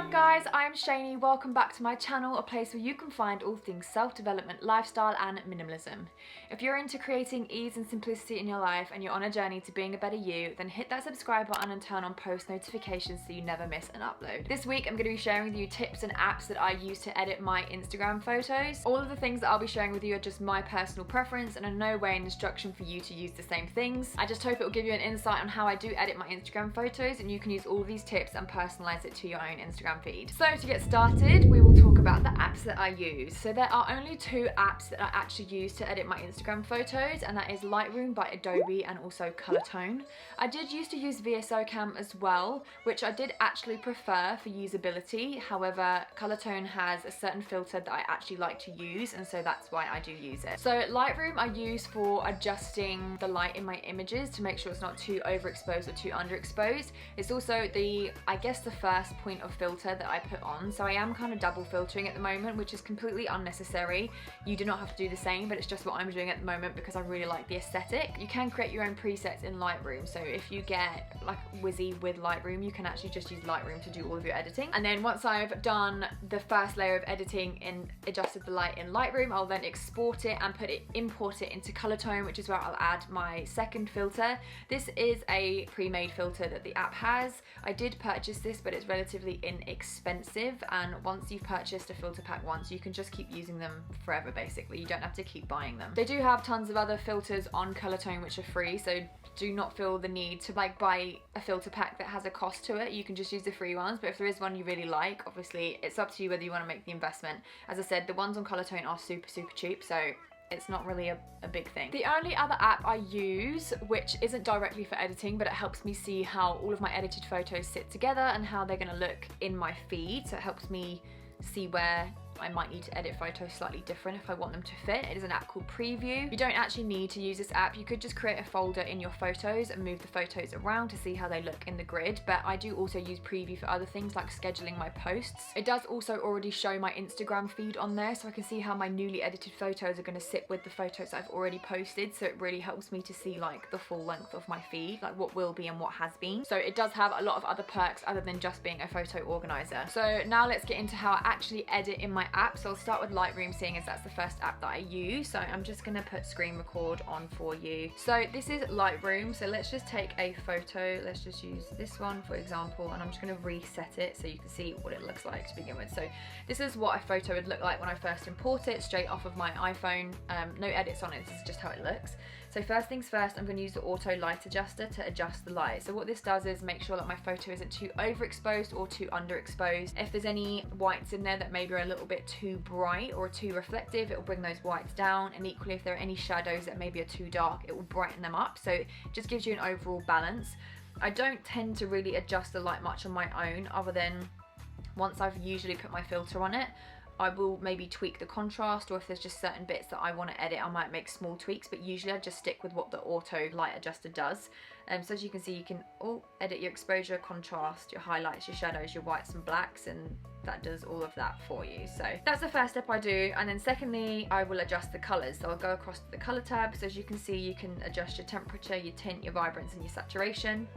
up guys, I'm Cheney. Welcome back to my channel, a place where you can find all things self-development, lifestyle and minimalism. If you're into creating ease and simplicity in your life and you're on a journey to being a better you, then hit that subscribe button and turn on post notifications so you never miss an upload. This week I'm going to be sharing with you tips and apps that I use to edit my Instagram photos. All of the things that I'll be sharing with you are just my personal preference and in no way an instruction for you to use the same things. I just hope it will give you an insight on how I do edit my Instagram photos, and you can use all of these tips and personalize it to your own Instagram feed. So to get started, we will talk about the apps that I use. So there are only two apps that I actually use to edit my Instagram photos, and that is Lightroom by Adobe and also Colortone. I did used to use VSO Cam as well, which I did actually prefer for usability. However, Colortone has a certain filter that I actually like to use, and so that's why I do use it. So Lightroom I use for adjusting the light in my images to make sure it's not too overexposed or too underexposed. It's also I guess the first point of filter that I put on, so I am kind of double filtering at the moment, which is completely unnecessary. You do not have to do the same, but it's just what I'm doing at the moment because I really like the aesthetic. You can create your own presets in Lightroom, so if you get like Wizzy with Lightroom, you can actually just use Lightroom to do all of your editing. And then once I've done the first layer of editing and adjusted the light in Lightroom, I'll then export it and import it into Colortone, which is where I'll add my second filter. This is a pre-made filter that the app has. I did purchase this, but it's relatively inexpensive, and once you've purchased a filter pack once, you can just keep using them forever basically. You don't have to keep buying them. They do have tons of other filters on Colortone which are free, so do not feel the need to like buy a filter pack that has a cost to it. You can just use the free ones, but if there is one you really like, obviously it's up to you whether you want to make the investment. As I said, the ones on Colortone are super cheap, so it's not really a big thing. The only other app I use, which isn't directly for editing, but it helps me see how all of my edited photos sit together and how they're gonna look in my feed, so it helps me see where I might need to edit photos slightly different if I want them to fit. It is an app called Preview. You don't actually need to use this app. You could just create a folder in your photos and move the photos around to see how they look in the grid, but I do also use Preview for other things like scheduling my posts. It does also already show my Instagram feed on there, so I can see how my newly edited photos are going to sit with the photos I've already posted, so it really helps me to see like the full length of my feed, like what will be and what has been. So it does have a lot of other perks other than just being a photo organizer. So now let's get into how I actually edit in my app. So I'll start with Lightroom, seeing as that's the first app that I use. So I'm just gonna put screen record on for you. So this is Lightroom, so let's just take a photo. Let's just use this one for example, and I'm just gonna reset it so you can see what it looks like to begin with. So this is what a photo would look like when I first import it straight off of my iPhone. No edits on it, this is just how it looks. So first things first, I'm going to use the auto light adjuster to adjust the light. So what this does is make sure that my photo isn't too overexposed or too underexposed. If there's any whites in there that maybe are a little bit too bright or too reflective, it will bring those whites down. And equally, if there are any shadows that maybe are too dark, it will brighten them up. So it just gives you an overall balance. I don't tend to really adjust the light much on my own, other than once I've usually put my filter on it, I will maybe tweak the contrast, or if there's just certain bits that I want to edit, I might make small tweaks, but usually I just stick with what the auto light adjuster does. So as you can see, you can edit your exposure, contrast, your highlights, your shadows, your whites and blacks, and that does all of that for you. So that's the first step I do. And then secondly, I will adjust the colors. So I'll go across to the color tab. So as you can see, you can adjust your temperature, your tint, your vibrance and your saturation.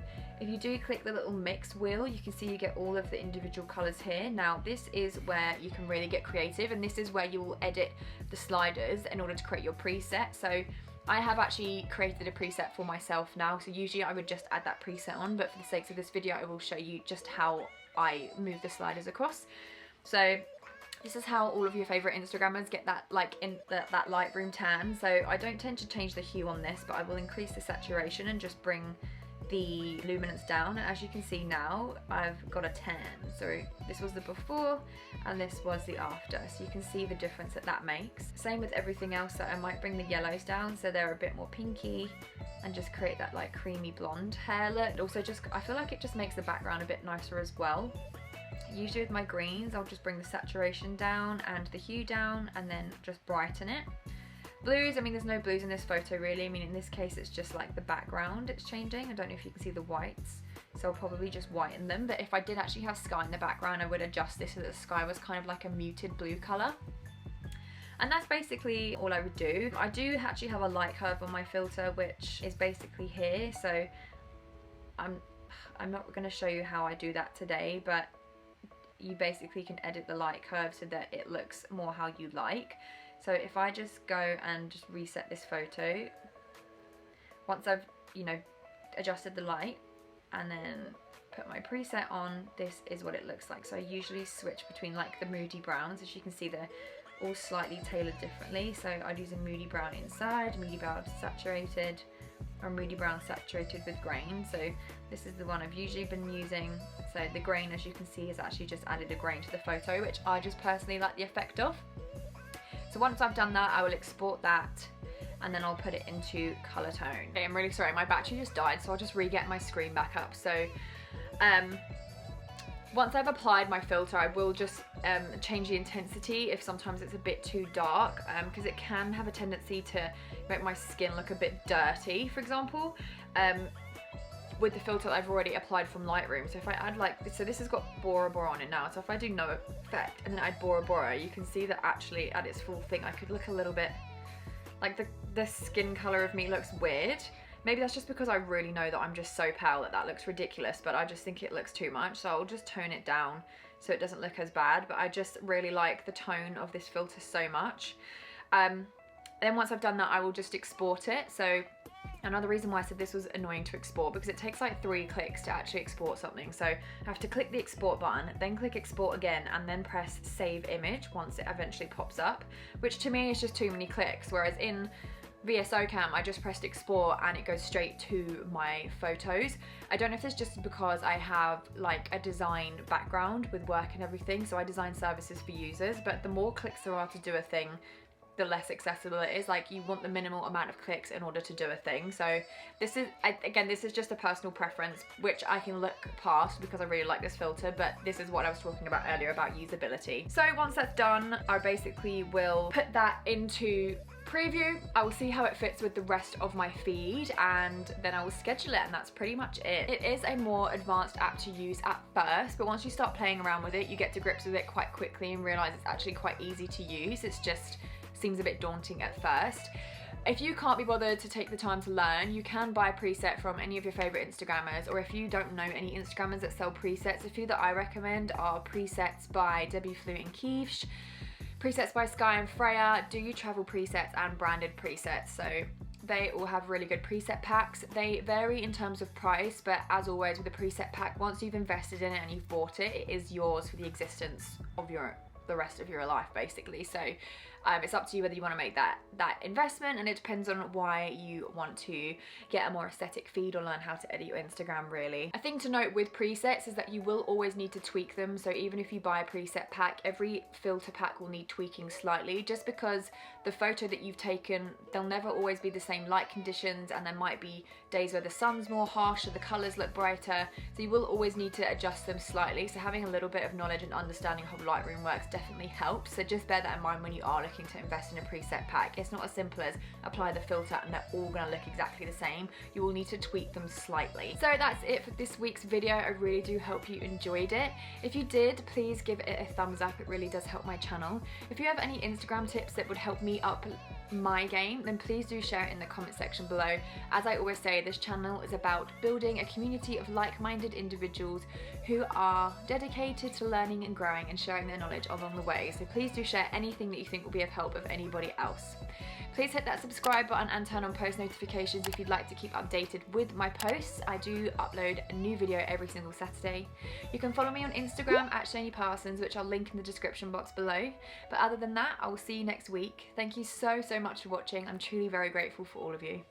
If you do click the little mix wheel, you can see you get all of the individual colors here. Now this is where you can really get creative, and this is where you will edit the sliders in order to create your preset. So I have actually created a preset for myself now, so usually I would just add that preset on, but for the sake of this video I will show you just how I move the sliders across. So this is how all of your favorite Instagrammers get that that Lightroom tan. So I don't tend to change the hue on this, but I will increase the saturation and just bring the luminance down, and as you can see now I've got a tan. So this was the before and this was the after, so you can see the difference that makes. Same with everything else. So I might bring the yellows down so they're a bit more pinky and just create that like creamy blonde hair look. Also I feel like it just makes the background a bit nicer as well. Usually with my greens I'll just bring the saturation down and the hue down and then just brighten it. Blues, I mean there's no blues in this photo really. I mean in this case it's just like the background it's changing. I don't know if you can see the whites, so I'll probably just whiten them. But if I did actually have sky in the background, I would adjust this so that the sky was kind of like a muted blue colour. And that's basically all I would do. I do actually have a light curve on my filter, which is basically here. So I'm not going to show you how I do that today, but you basically can edit the light curve so that it looks more how you like. So if I just go and just reset this photo, once I've, you know, adjusted the light and then put my preset on, this is what it looks like. So I usually switch between like the moody browns. As you can see, they're all slightly tailored differently. So I'd use a moody brown inside, moody brown saturated, or moody brown saturated with grain. So this is the one I've usually been using. So the grain, as you can see, has actually just added a grain to the photo, which I just personally like the effect of. So once I've done that, I will export that and then I'll put it into colour tone. Okay, I'm really sorry, my battery just died, so I'll just re-get my screen back up. So once I've applied my filter, I will just change the intensity if sometimes it's a bit too dark, because it can have a tendency to make my skin look a bit dirty, for example, with the filter that I've already applied from Lightroom. So if I add like this, so this has got Bora Bora on it now, so if I do no effect and then add Bora Bora, you can see that actually at its full thing I could look a little bit like the skin colour of me looks weird. Maybe that's just because I really know that I'm just so pale that looks ridiculous, but I just think it looks too much, so I'll just tone it down so it doesn't look as bad. But I just really like the tone of this filter so much. Then once I've done that, I will just export it. So another reason why I said this was annoying to export, because it takes like 3 clicks to actually export something. So I have to click the export button, then click export again, and then press save image once it eventually pops up, which to me is just too many clicks. Whereas in VSO Cam, I just pressed export and it goes straight to my photos. I don't know if it's just because I have like a design background with work and everything, so I design services for users, but the more clicks there are to do a thing, the less accessible it is. Like, you want the minimal amount of clicks in order to do a thing. So this is, again, this is just a personal preference, which I can look past because I really like this filter, but this is what I was talking about earlier about usability. So once that's done, I basically will put that into preview. I will see how it fits with the rest of my feed, and then I will schedule it, and that's pretty much it. It is a more advanced app to use at first, but once you start playing around with it, you get to grips with it quite quickly and realize it's actually quite easy to use. It's just seems a bit daunting at first. If you can't be bothered to take the time to learn, you can buy a preset from any of your favorite Instagrammers, or if you don't know any Instagrammers that sell presets, a few that I recommend are presets by Debbie Flew and Quiche, presets by Sky and Freya, Do You Travel presets, and branded presets. So they all have really good preset packs. They vary in terms of price, but as always with a preset pack, once you've invested in it and you've bought it, it is yours for the existence of the rest of your life, basically. So it's up to you whether you want to make that investment, and it depends on why you want to get a more aesthetic feed or learn how to edit your Instagram, really. A thing to note with presets is that you will always need to tweak them. So even if you buy a preset pack, every filter pack will need tweaking slightly, just because the photo that you've taken, they'll never always be the same light conditions, and there might be days where the sun's more harsh or the colors look brighter, so you will always need to adjust them slightly. So having a little bit of knowledge and understanding how Lightroom works definitely helps. So just bear that in mind when you are looking to invest in a preset pack. It's not as simple as apply the filter and they're all gonna look exactly the same. You will need to tweak them slightly. So that's it for this week's video. I really do hope you enjoyed it. If you did, please give it a thumbs up. It really does help my channel. If you have any Instagram tips that would help me up my game, then please do share it in the comment section below. As I always say, this channel is about building a community of like-minded individuals who are dedicated to learning and growing and sharing their knowledge along the way. So please do share anything that you think will be of help of anybody else. Please hit that subscribe button and turn on post notifications if you'd like to keep updated with my posts. I do upload a new video every single Saturday. You can follow me on Instagram at cheneyparsons, which I'll link in the description box below. But other than that, I will see you next week. Thank you so much for watching. I'm truly very grateful for all of you.